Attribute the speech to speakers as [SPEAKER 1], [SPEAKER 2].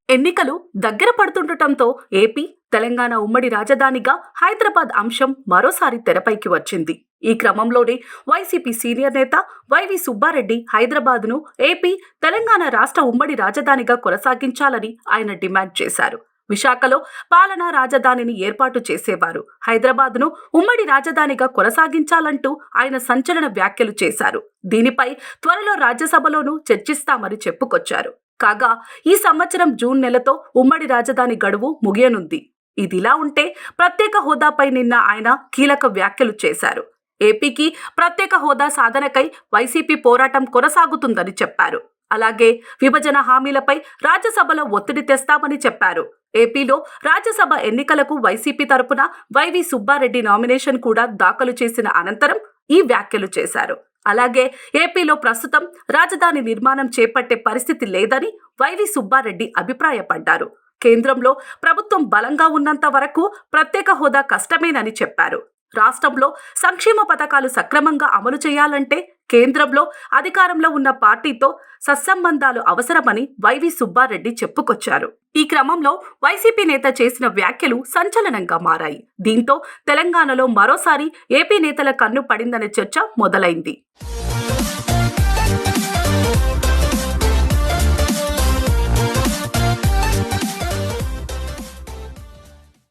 [SPEAKER 1] ఎన్నికలు దగ్గర పడుతుండటంతో ఏపీ, తెలంగాణ ఉమ్మడి రాజధానిగా హైదరాబాద్ అంశం మరోసారి తెరపైకి వచ్చింది. ఈ క్రమంలోనే వైసీపీ సీనియర్ నేత వైవి సుబ్బారెడ్డి హైదరాబాద్ను ఏపీ, తెలంగాణ రాష్ట్ర ఉమ్మడి రాజధానిగా కొనసాగించాలని ఆయన డిమాండ్ చేశారు. విశాఖలో పాలనా రాజధానిని ఏర్పాటు చేసేవారు, హైదరాబాద్ను ఉమ్మడి రాజధానిగా కొనసాగించాలంటూ ఆయన సంచలన వ్యాఖ్యలు చేశారు. దీనిపై త్వరలో రాజ్యసభలోనూ చర్చిస్తామని చెప్పుకొచ్చారు. కాగా ఈ సంవత్సరం జూన్ నెలతో ఉమ్మడి రాజధాని గడువు ముగియనుంది. ఇదిలా ఉంటే ప్రత్యేక హోదాపై నిన్న ఆయన కీలక వ్యాఖ్యలు చేశారు. ఏపీకి ప్రత్యేక హోదా సాధనకై వైసీపీ పోరాటం కొనసాగుతుందని చెప్పారు. అలాగే విభజన హామీలపై రాజ్యసభలో ఒత్తిడి తెస్తామని చెప్పారు. ఏపీలో రాజ్యసభ ఎన్నికలకు వైసీపీ తరపున వైవి సుబ్బారెడ్డి నామినేషన్ కూడా దాఖలు చేసిన అనంతరం ఈ వ్యాఖ్యలు చేశారు. అలాగే ఏపీలో ప్రస్తుతం రాజధాని నిర్మాణం చేపట్టే పరిస్థితి లేదని వైవి సుబ్బారెడ్డి అభిప్రాయపడ్డారు. కేంద్రంలో ప్రభుత్వం బలంగా ఉన్నంత వరకు ప్రత్యేక హోదా కష్టమేనని చెప్పారు. రాష్ట్రంలో సంక్షేమ పథకాలు సక్రమంగా అమలు చేయాలంటే కేంద్రంలో అధికారంలో ఉన్న పార్టీతో సత్సంబంధాలు అవసరమని వైవి సుబ్బారెడ్డి చెప్పుకొచ్చారు. ఈ క్రమంలో వైసీపీ నేత చేసిన వ్యాఖ్యలు సంచలనంగా మారాయి. దీంతో తెలంగాణలో మరోసారి ఏపీ నేతల కన్ను పడిందనే చర్చ మొదలైంది.